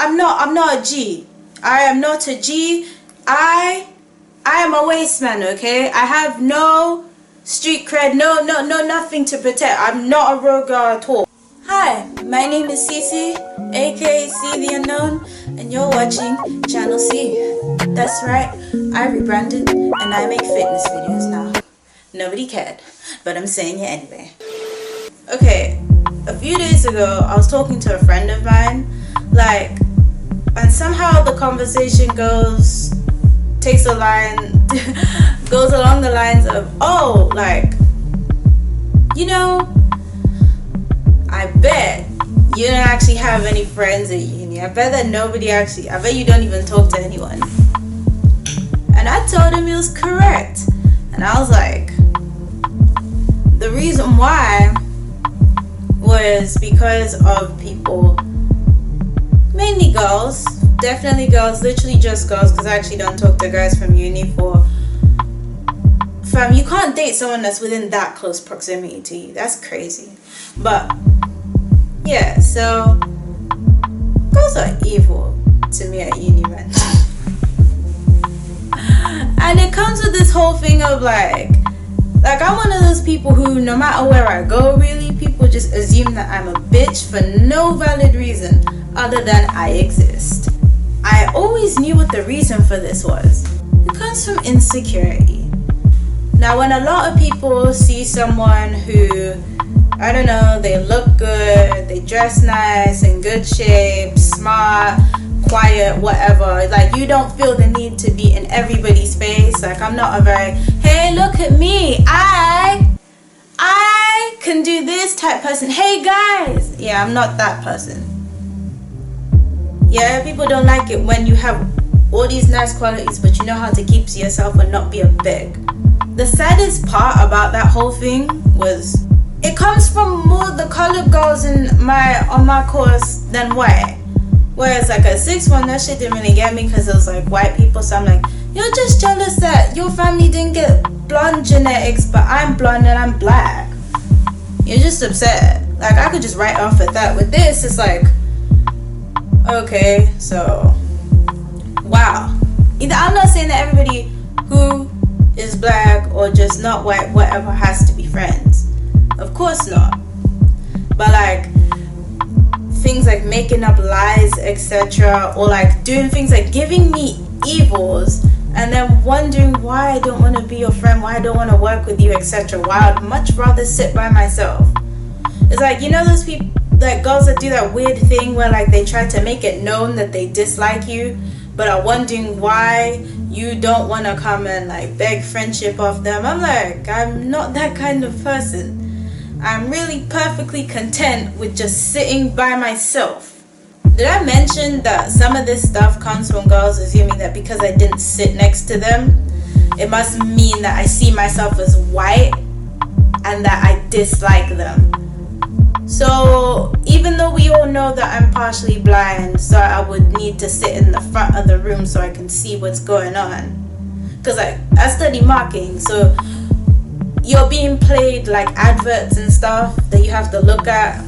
I'm not a G. I am not a G. I am a waste man, okay? I have no street cred, no nothing to protect. I'm not a rogue girl at all. Hi, my name is Cece, aka C the Unknown, and you're watching Channel C. That's right, I rebranded and I make fitness videos now. Nobody cared, but I'm saying it anyway. Okay, a few days ago I was talking to a friend of mine, and somehow the conversation goes along the lines of, I bet you don't actually have any friends at uni. I bet you don't even talk to anyone. And I told him he was correct. And I was like, the reason why was because of people, mainly girls, definitely girls, literally just girls, because I actually don't talk to guys from uni you can't date someone that's within that close proximity to you. That's crazy. But yeah, so girls are evil to me at uni, man. And it comes with this whole thing of like I'm one of those people who, no matter where I go, really, people just assume that I'm a bitch for no valid reason other than I exist. I always knew what the reason for this was. It comes from insecurity. Now, when a lot of people see someone who, I don't know, they look good, they dress nice, in good shape, smart, quiet, whatever, you don't feel the need to be in everybody's face. I'm not a very, hey, look at me, I can do this type person. Hey guys, yeah, I'm not that person. Yeah, people don't like it when you have all these nice qualities, but you know how to keep to yourself and not be a big. The saddest part about that whole thing was it comes from more the colored girls on my course than white. Whereas a 6-1, that shit didn't really get me because it was white people. So I'm like, you're just jealous that your family didn't get blonde genetics, but I'm blonde and I'm black. You're just upset. I could just write off at that. With this, it's okay, so wow. Either I'm not saying that everybody who is black or just not white, whatever, has to be friends. Of course not. But things like making up lies, etc., or doing things like giving me evils and then wondering why I don't want to be your friend, why I don't want to work with you, etc., why I'd much rather sit by myself. It's those people, girls that do that weird thing where they try to make it known that they dislike you but are wondering why you don't want to come and beg friendship off them. I'm not that kind of person. I'm really perfectly content with just sitting by myself. Did I mention that some of this stuff comes from girls assuming that because I didn't sit next to them, it must mean that I see myself as white and that I dislike them? So even though we all know that I'm partially blind, so I would need to sit in the front of the room so I can see what's going on. Because I study marketing, so you're being played adverts and stuff that you have to look at.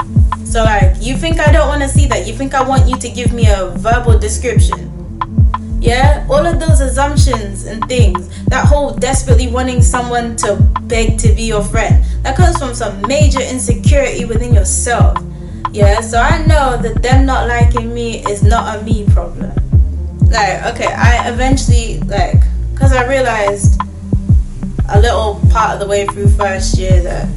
So you think I don't want to see that? You think I want you to give me a verbal description? Yeah, all of those assumptions and things, that whole desperately wanting someone to beg to be your friend, that comes from some major insecurity within yourself. Yeah, so I know that them not liking me is not a me problem. I eventually, because I realized a little part of the way through first year that,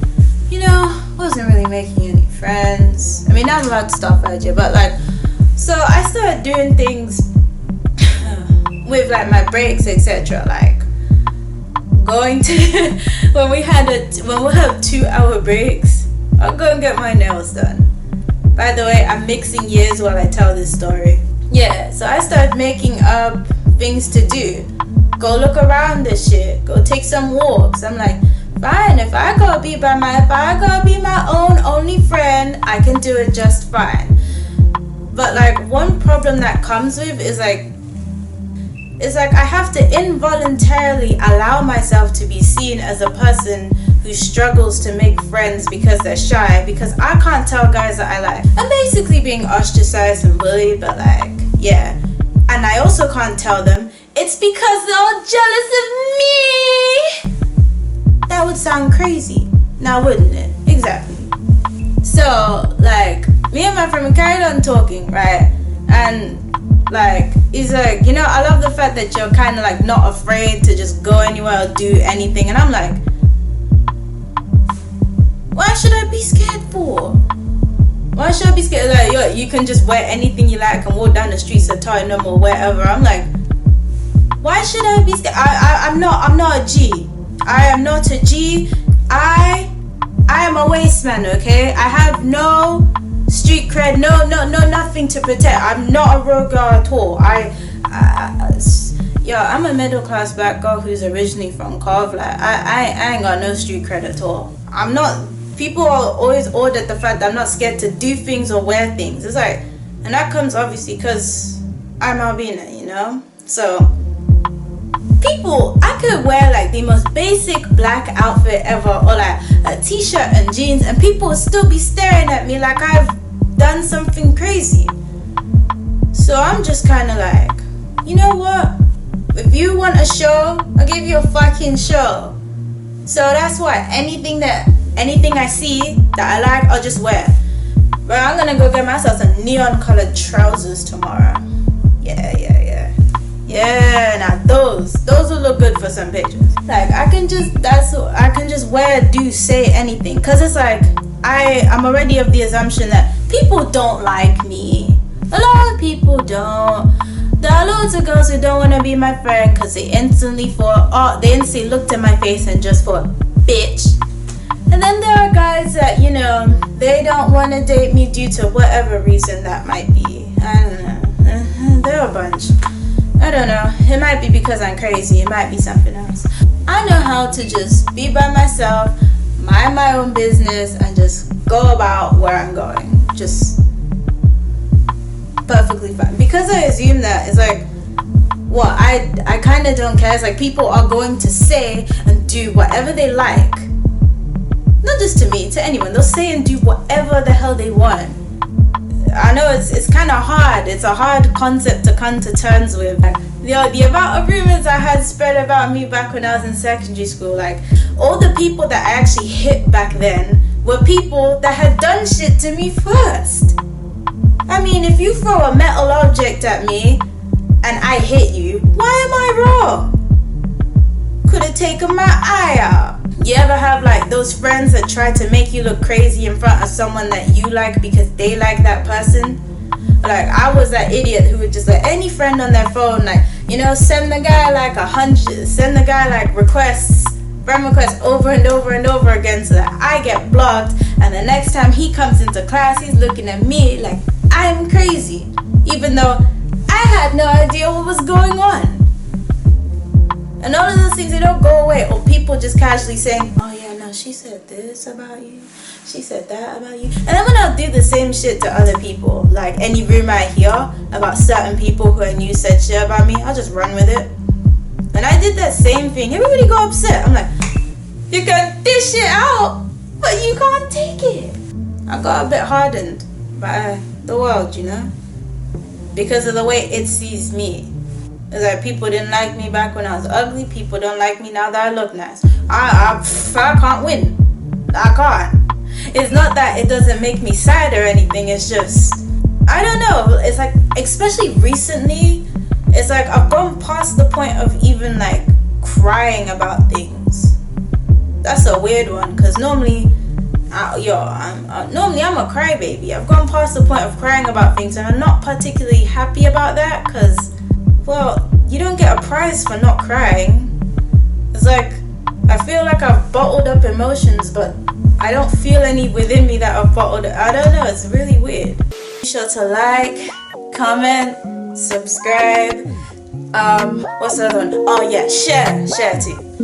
wasn't really making any friends. I mean, I'm allowed to stop out here, but so I started doing things with my breaks, etc. Going to when we have 2-hour breaks, I'll go and get my nails done. By the way, I'm mixing years while I tell this story. Yeah, so I started making up things to do. Go look around this shit. Go take some walks. I'm fine, if I gotta be my own only friend, I can do it just fine. But one problem that comes with is I have to involuntarily allow myself to be seen as a person who struggles to make friends because they're shy, because I can't tell guys that I like. I'm basically being ostracized and bullied, but Yeah. And I also can't tell them it's because they're all jealous of me. That would sound crazy. Now wouldn't it? Exactly. So, like, me and my friend, we carried on talking, right? And, like, he's like, you know, I love the fact that you're kind of, like, not afraid to just go anywhere or do anything. And I'm like, why should I be scared for? Why should I be scared? Like, yo, you can just wear anything you like and walk down the streets of Tottenham or wherever. I'm like, why should I be scared? I'm not a G. I am not a G. I am a waste man, okay? I have no street cred, no, nothing to protect. I'm not a road girl at all. I'm a middle class black girl who's originally from Cov. Like, I ain't got no street cred at all. I'm not. People are always awed at the fact that I'm not scared to do things or wear things. It's like, and that comes obviously because I'm albino, you know? So, I could wear like the most basic black outfit ever, or like a t-shirt and jeans, and people would still be staring at me like I've done something crazy. So I'm just kind of like, you know what? If you want a show, I'll give you a fucking show. So that's why anything I see that I like, I'll just wear. But I'm gonna go get myself some neon colored trousers tomorrow. Yeah, now those will look good for some pictures. Like, I can just wear, do, say anything. Cause it's like, I'm already of the assumption that people don't like me. A lot of people don't. There are loads of girls who don't want to be my friend because they instantly looked at my face and just thought, bitch. And then there are guys that, you know, they don't want to date me due to whatever reason that might be. I don't know. There are a bunch. I don't know. It might be because I'm crazy. It might be something else. I know how to just be by myself, mind my own business, and just go about where I'm going. Just perfectly fine. Because I assume that it's like, well, I kind of don't care. It's like people are going to say and do whatever they like. Not just to me, to anyone. They'll say and do whatever the hell they want. I know it's kind of hard. It's a hard concept to come to terms with. Like, the amount of rumors I had spread about me back when I was in secondary school, like, all the people that I actually hit back then were people that had done shit to me first. I mean, if you throw a metal object at me and I hit you, why am I wrong? Could have taken my eye out. You ever have like those friends that try to make you look crazy in front of someone that you like because they like that person? Like, I was that idiot who would just let any friend on their phone, like, you know, send the guy like 100, send the guy like friend requests over and over and over again so that I get blocked, and the next time he comes into class, he's looking at me like I'm crazy, even though I had no idea what was going on. And all of those things, they don't go away. Or people just casually saying, oh yeah, no, she said this about you, she said that about you. And then when I'll do the same shit to other people, like any rumor I hear about certain people who I knew said shit about me, I'll just run with it. And I did that same thing. Everybody got upset. I'm like, you can dish it out, but you can't take it. I got a bit hardened by the world, you know, because of the way it sees me. It's like people didn't like me back when I was ugly. People don't like me now that I look nice. I can't win. I can't. It's not that it doesn't make me sad or anything. It's just, I don't know. It's like, especially recently, it's like I've gone past the point of even like crying about things. That's a weird one, because normally I'm a crybaby. I've gone past the point of crying about things, and I'm not particularly happy about that, because, well, you don't get a prize for not crying. It's like, I feel like I've bottled up emotions, but I don't feel any within me that I've bottled. I don't know, it's really weird. Be sure to like, comment, subscribe. What's the other one? Oh yeah, share too.